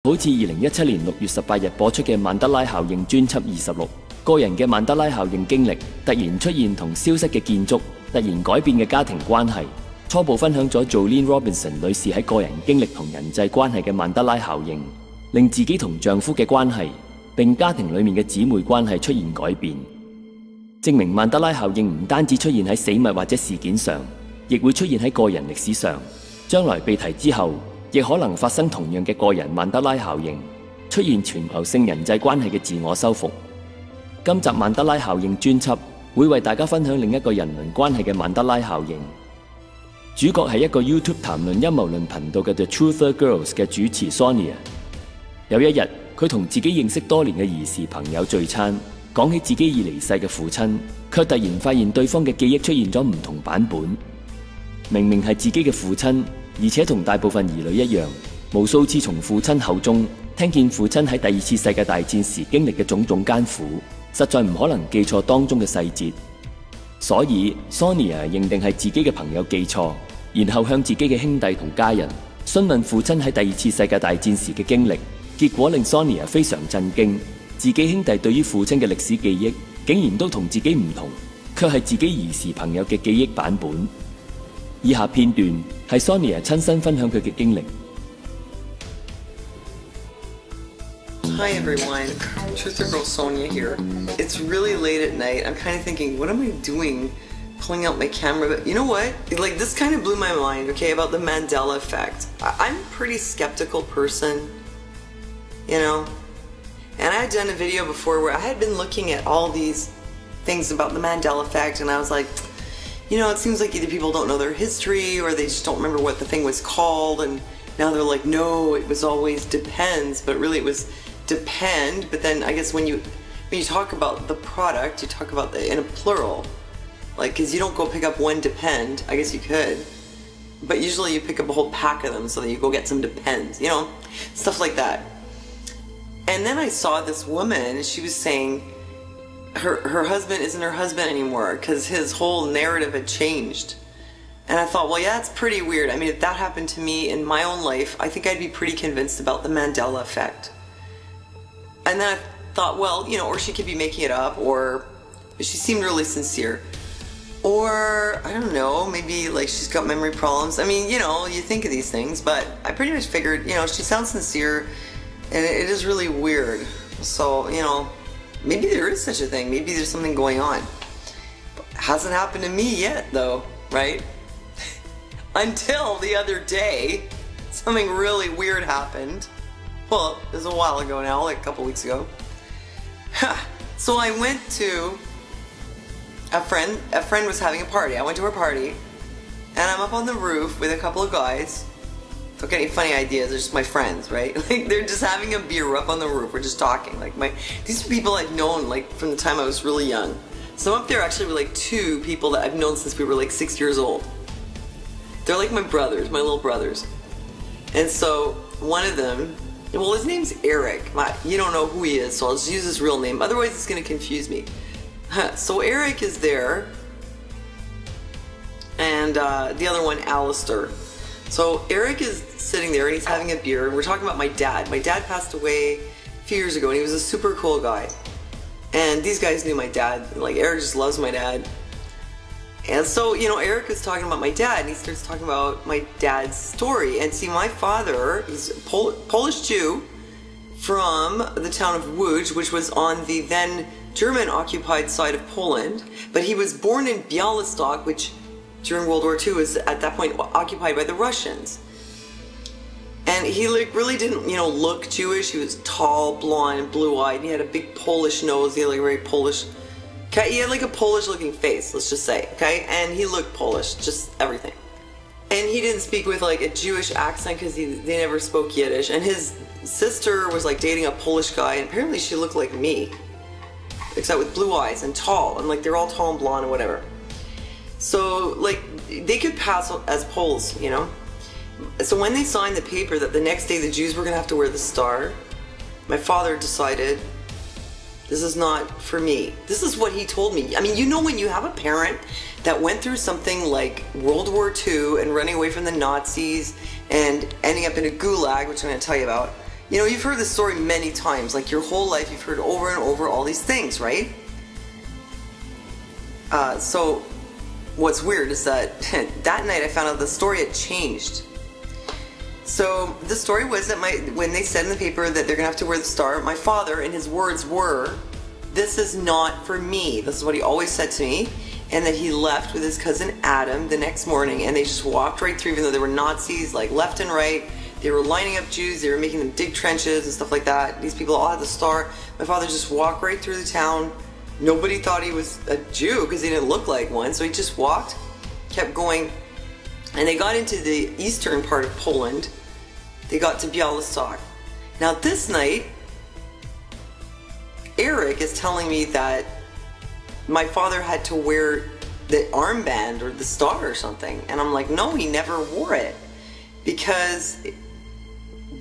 好似2017年6月18日播出嘅曼德拉效應專輯26，個人嘅曼德拉效應經歷，突然出現同消失嘅建築，突然改變嘅家庭關係，初步分享咗 Jolene Robinson 女士喺個人經歷同人際關係嘅曼德拉效應，令自己同丈夫嘅關係並家庭裡面嘅姊妹關係出現改變，證明曼德拉效應唔單止出現喺死物或者事件上，亦會出現喺個人歷史上，將來被提之後，亦可能發生同樣嘅個人曼德拉效應，出現全球性人際關係嘅自我修復。今集曼德拉效應專輯會為大家分享另一個人倫關係嘅曼德拉效應。主角係一個 YouTube 談論陰謀論頻道嘅 The Truther Girls 嘅主持 Sonia。有一日，佢同自己認識多年嘅兒時朋友聚餐，講起自己已離世嘅父親，卻突然發現對方嘅記憶出現咗唔同版本。明明係自己嘅父親，而且同大部分兒女一樣，無數次從父親口中聽見父親喺第二次世界大戰時經歷嘅種種艱苦，實在唔可能記錯當中嘅細節。所以 Sonia 認定係自己嘅朋友記錯，然後向自己嘅兄弟同家人詢問父親喺第二次世界大戰時嘅經歷，結果令 Sonia 非常震驚，自己兄弟對於父親嘅歷史記憶竟然都同自己唔同，卻係自己兒時朋友嘅記憶版本。以下片段係 Sonia 親身分享佢嘅經歷。Hi everyone, Truther Girl Sonia here. It's really late at night. I'm kind of thinking, what am I doing pulling out my camera? But you know what? Like, this kind of blew my mind, okay, about the Mandela effect. I'm a pretty skeptical person, you know? And I had done a video before where I had been looking at all these things about the Mandela effect, and I was like, you know, it seems like either people don't know their history or they just don't remember what the thing was called, and now they're like, no, it was always depends, but really it was depend. But then I guess when you talk about the product, you talk about the in a plural, like, because you don't go pick up one depend. I guess you could, but usually you pick up a whole pack of them so that you go get some depends, you know, stuff like that. And then I saw this woman, she was saying her husband isn't her husband anymore because his whole narrative had changed. And I thought, well, yeah, it's pretty weird. I mean, if that happened to me in my own life, I think I'd be pretty convinced about the Mandela effect. And then I thought, well, you know, or she could be making it up, or she seemed really sincere. Or, I don't know, maybe like she's got memory problems. I mean, you know, you think of these things, but I pretty much figured, you know, she sounds sincere, and it is really weird. So, you know, maybe there is such a thing. Maybe there's something going on. But it hasn't happened to me yet, though, right? Until the other day, something really weird happened. Well, it was a while ago now, like a couple weeks ago. So I went to a friend was having a party. I went to her party, and I'm up on the roof with a couple of guys. Don't get any funny ideas, they're just my friends, right? Like, they're just having a beer up on the roof, we're just talking. Like, these are people I've known, like, from the time I was really young. So up there actually were like two people that I've known since we were like 6 years old. They're like my brothers, my little brothers. And so one of them, well, his name's Eric. You don't know who he is, so I'll just use his real name, otherwise it's gonna confuse me. So Eric is there, and the other one, Alistair. So Eric is sitting there and he's having a beer, and we're talking about my dad. My dad passed away a few years ago, and he was a super cool guy. And these guys knew my dad. Like, Eric just loves my dad. And so, you know, Eric was talking about my dad, and he starts talking about my dad's story. And see, my father is a Polish Jew from the town of Łódź, which was on the then German-occupied side of Poland. But he was born in Białystok, which during World War II was at that point occupied by the Russians. And he like really didn't, you know, look Jewish. He was tall, blonde, and blue-eyed. He had a big Polish nose. He had like a very Polish, okay, he had like a Polish-looking face, let's just say, okay? And he looked Polish, just everything. And he didn't speak with like a Jewish accent because they never spoke Yiddish. And his sister was like dating a Polish guy, and apparently she looked like me, except with blue eyes and tall, and like they're all tall and blonde and whatever. So like they could pass as Poles, you know? So when they signed the paper that the next day the Jews were gonna have to wear the star, my father decided, this is not for me. This is what he told me. I mean, you know, when you have a parent that went through something like World War II and running away from the Nazis and ending up in a gulag, which I'm gonna tell you about, You know, you've heard this story many times, like your whole life you've heard over and over all these things, right? So what's weird is that that night I found out the story had changed. So the story was that when they said in the paper that they're gonna have to wear the star, my father, and his words were, "This is not for me." This is what he always said to me. And that he left with his cousin Adam the next morning, and they just walked right through, even though there were Nazis like left and right. They were lining up Jews, they were making them dig trenches and stuff like that. These people all had the star. My father just walked right through the town. Nobody thought he was a Jew because he didn't look like one, so he just walked, kept going, and they got into the eastern part of Poland. They got to Białystok. Now this night, Eric is telling me that my father had to wear the armband or the star or something, and I'm like, no, he never wore it, because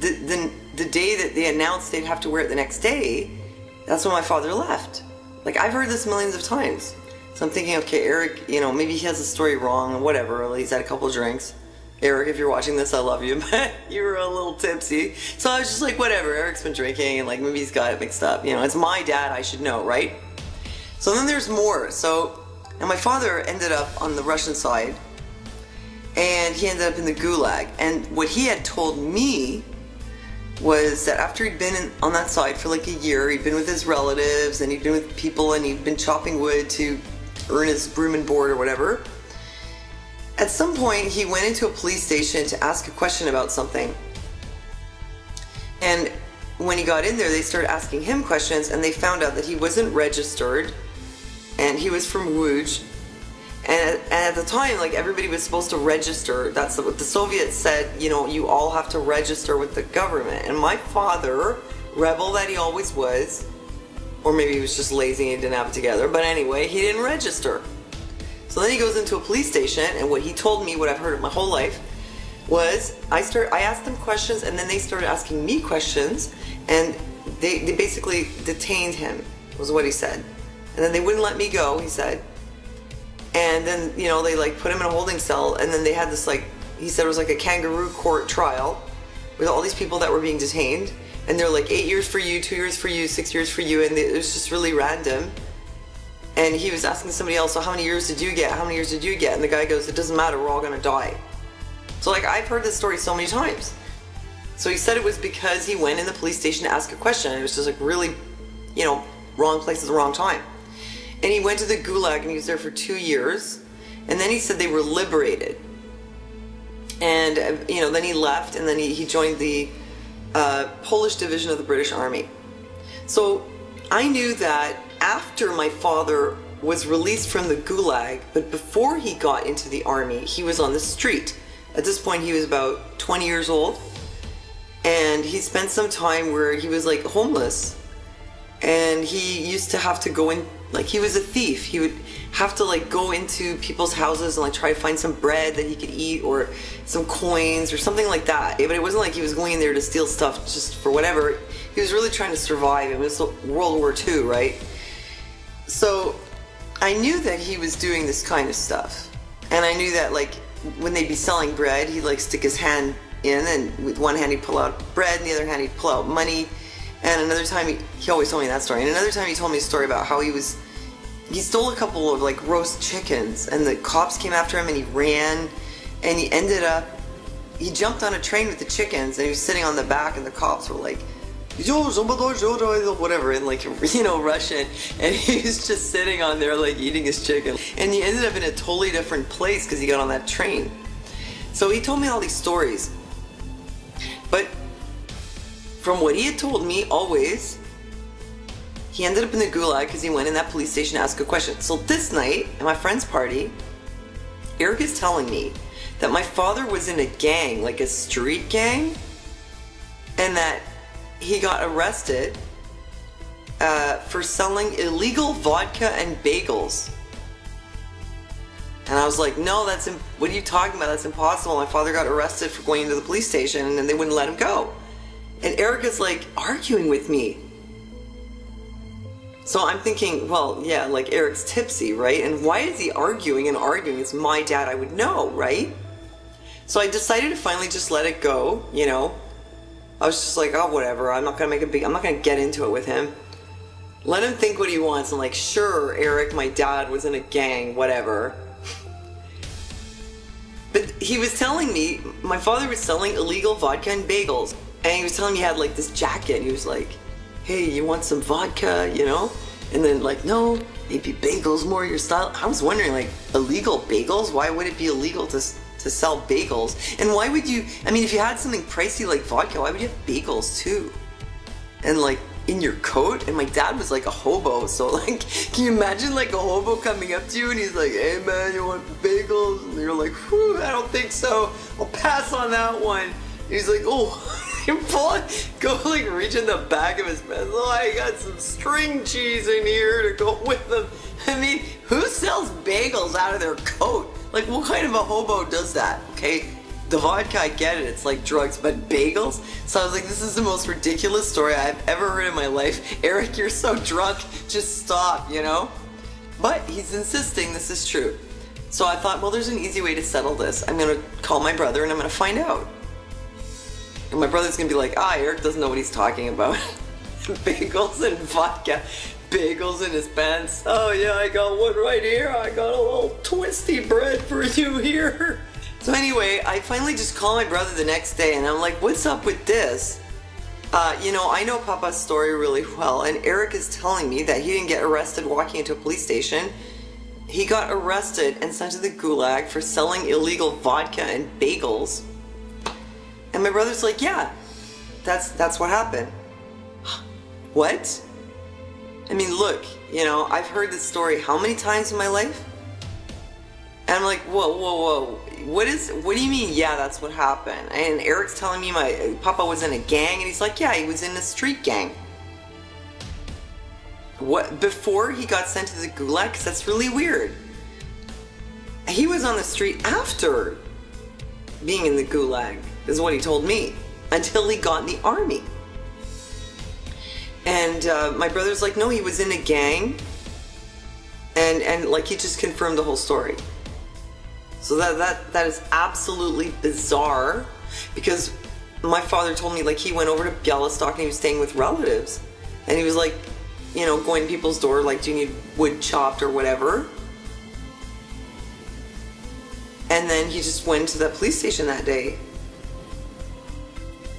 the day that they announced they'd have to wear it the next day, that's when my father left. Like, I've heard this millions of times. So I'm thinking, okay, Eric, you know, maybe he has the story wrong or whatever. He's had a couple of drinks. Eric, if you're watching this, I love you, but you were a little tipsy. So I was just like, whatever, Eric's been drinking and like maybe he's got it mixed up. You know, it's my dad, I should know, right? So then there's more. So, and my father ended up on the Russian side, and he ended up in the Gulag. And what he had told me was that after he'd been on that side for like a year, he'd been with his relatives and he'd been with people and he'd been chopping wood to earn his room and board or whatever. At some point, he went into a police station to ask a question about something. And when he got in there, they started asking him questions, and they found out that he wasn't registered, and he was from Łódź. And at the time, like, everybody was supposed to register. That's what the Soviets said, you know, you all have to register with the government. And my father, rebel that he always was, or maybe he was just lazy and he didn't have it together, but anyway, he didn't register. So then he goes into a police station, and what he told me, what I've heard my whole life, was I asked them questions, and then they started asking me questions, and they basically detained him, was what he said. And then they wouldn't let me go, he said. And then, you know, they like put him in a holding cell, and then they had this, like, he said it was like a kangaroo court trial with all these people that were being detained, and they're like 8 years for you, 2 years for you, 6 years for you, and it was just really random. And he was asking somebody else, so how many years did you get? How many years did you get? And the guy goes, it doesn't matter, we're all gonna die. So like, I've heard this story so many times. So he said it was because he went in the police station to ask a question. It was just like really, you know, wrong place at the wrong time. And he went to the Gulag, and he was there for 2 years. And then he said they were liberated. And, you know, then he left, and then he joined the Polish division of the British Army. So I knew that after my father was released from the Gulag, but before he got into the army, he was on the street. At this point, he was about 20 years old, and he spent some time where he was like homeless, and he used to have to go in, like, he was a thief. He would have to like go into people's houses and like try to find some bread that he could eat, or some coins or something like that. But it wasn't like he was going in there to steal stuff just for whatever. He was really trying to survive. It was World War II, right? So I knew that he was doing this kind of stuff, and I knew that like when they'd be selling bread, he'd like stick his hand in, and with one hand he'd pull out bread, and the other hand he'd pull out money. And another time, he always told me that story, and another time he told me a story about how he stole a couple of like roast chickens, and the cops came after him, and he ran, and he jumped on a train with the chickens, and he was sitting on the back, and the cops were like, whatever, in like, you know, Russian, and he was just sitting on there like eating his chicken, and he ended up in a totally different place because he got on that train. So he told me all these stories, but from what he had told me always, he ended up in the Gulag because he went in that police station to ask a question. So this night at my friend's party, Eric is telling me that my father was in a gang, like a street gang, and that he got arrested for selling illegal vodka and bagels. And I was like, no, what are you talking about? That's impossible. My father got arrested for going into the police station, and then they wouldn't let him go. And Eric is like arguing with me. So I'm thinking, well, yeah, like Eric's tipsy, right? And why is he arguing and arguing? It's my dad, I would know, right? So I decided to finally just let it go, you know. I was just like, oh, whatever. I'm not gonna get into it with him. Let him think what he wants. I'm like, sure, Eric, my dad was in a gang, whatever. But he was telling me, my father was selling illegal vodka and bagels. And he was telling me he had like this jacket. And he was like, hey, you want some vodka, you know? And then like, no, maybe bagels more your style. I was wondering, like, illegal bagels? Why would it be illegal to sell bagels? And why would you, I mean, if you had something pricey like vodka, why would you have bagels too? And like, in your coat? And my dad was like a hobo, so like, can you imagine like a hobo coming up to you and he's like, hey man, you want bagels? And you're like, whew, I don't think so, I'll pass on that one. And he's like, oh, you go like reach in the back of his pants, oh, I got some string cheese in here to go with them. I mean, who sells bagels out of their coat? Like, what kind of a hobo does that? Okay, the vodka, I get it, it's like drugs, but bagels? So I was like, this is the most ridiculous story I've ever heard in my life. Eric, you're so drunk, just stop, you know? But he's insisting this is true. So I thought, well, there's an easy way to settle this. I'm gonna call my brother and I'm gonna find out. And my brother's gonna be like, Eric doesn't know what he's talking about. Bagels and vodka. Bagels in his pants. Oh yeah, I got one right here. I got a little twisty bread for you here. So anyway, I finally just call my brother the next day and I'm like, what's up with this? You know, I know Papa's story really well, and Eric is telling me that he didn't get arrested walking into a police station. He got arrested and sent to the gulag for selling illegal vodka and bagels. And my brother's like, yeah, that's what happened. What? I mean, look, you know, I've heard this story how many times in my life? And I'm like, whoa. What do you mean, yeah, that's what happened? And Eric's telling me my Papa was in a gang, and he's like, yeah, he was in a street gang. What, before he got sent to the gulag? 'Cause that's really weird. He was on the street after being in the gulag, is what he told me, until he got in the army. And my brother's like, no, he was in a gang, and like, he just confirmed the whole story. So that is absolutely bizarre, because my father told me, like, he went over to Bialystok and he was staying with relatives, and he was like, you know, going to people's door, like, do you need wood chopped or whatever? And then he just went to that police station that day.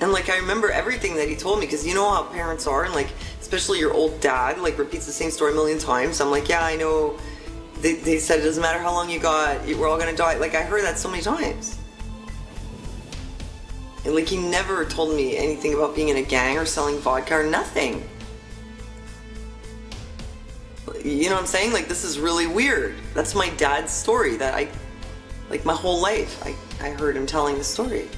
And like, I remember everything that he told me, because you know how parents are, and like, especially your old dad, like, repeats the same story a million times. I'm like, yeah, I know. They said it doesn't matter how long you got, we're all gonna die. Like, I heard that so many times. And like, he never told me anything about being in a gang or selling vodka or nothing. You know what I'm saying? Like, this is really weird. That's my dad's story that like, my whole life, I heard him telling the story.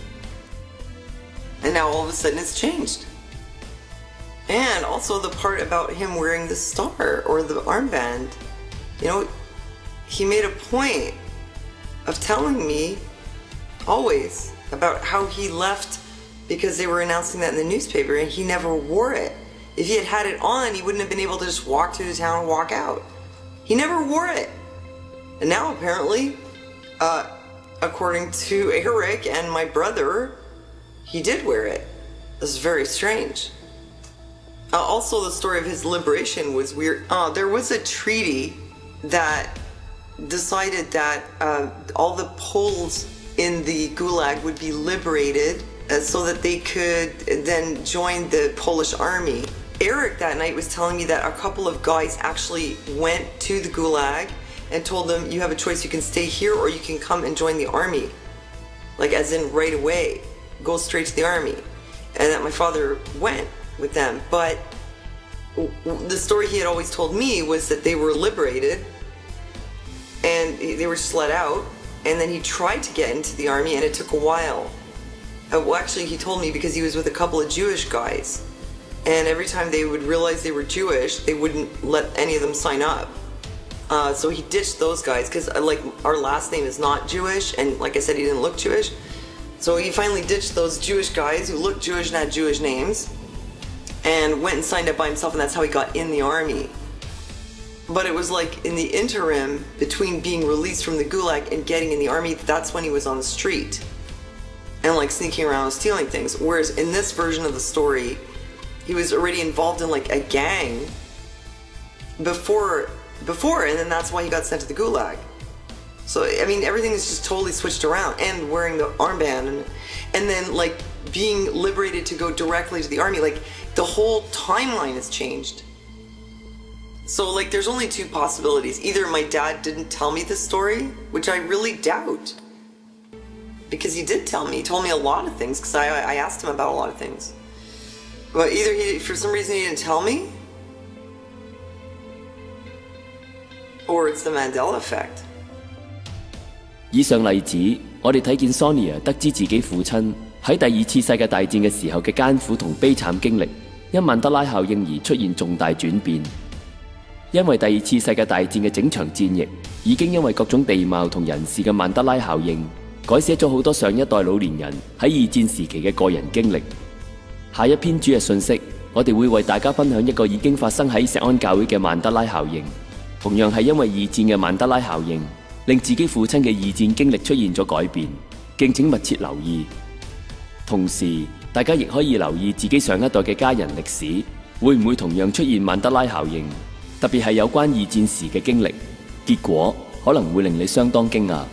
And now all of a sudden it's changed. And also the part about him wearing the star or the armband. You know, he made a point of telling me always about how he left because they were announcing that in the newspaper, and he never wore it. If he had had it on, he wouldn't have been able to just walk through the town and walk out. He never wore it. And now apparently, according to Eric and my brother, he did wear it. This is very strange. Also, the story of his liberation was weird. There was a treaty that decided that all the Poles in the gulag would be liberated so that they could then join the Polish army. Eric that night was telling me that a couple of guys actually went to the gulag and told them, you have a choice, you can stay here or you can come and join the army. Like, as in right away, go straight to the army. And that my father went with them. But the story he had always told me was that they were liberated and they were just let out, and then he tried to get into the army and it took a while. Well, actually, he told me because he was with a couple of Jewish guys, and every time they would realize they were Jewish, they wouldn't let any of them sign up. So he ditched those guys because, like, our last name is not Jewish, and like I said, he didn't look Jewish. So he finally ditched those Jewish guys who looked Jewish and had Jewish names and went and signed up by himself, and that's how he got in the army. But it was like in the interim between being released from the gulag and getting in the army, that's when he was on the street. and like sneaking around and stealing things. Whereas in this version of the story, he was already involved in like a gang before, and then that's why he got sent to the gulag. So I mean, everything is just totally switched around, and wearing the armband, and then like being liberated to go directly to the army. Like the whole timeline has changed. So like there's only two possibilities. Either my dad didn't tell me this story, which I really doubt, because he did tell me. He told me a lot of things, because I asked him about a lot of things. But either he, for some reason, he didn't tell me, or it's the Mandela effect. 以上例子，我哋睇見 Sonia 得知自己父親喺第二次世界大戰嘅時候嘅艱苦同悲慘經歷，因曼德拉效應而出現重大轉變。因為第二次世界大戰嘅整場戰役已經因為各種地貌同人事嘅曼德拉效應，改寫咗好多上一代老年人喺二戰時期嘅個人經歷。下一篇主日信息，我哋會為大家分享一個已經發生喺石安教會嘅曼德拉效應，同樣係因為二戰嘅曼德拉效應，令自己父親嘅二戰經歷出現咗改變。敬請密切留意。同時，大家亦可以留意自己上一代嘅家人歷史，會唔會同樣出現曼德拉效應？特別係有關二戰時嘅經歷，結果可能會令你相當驚訝。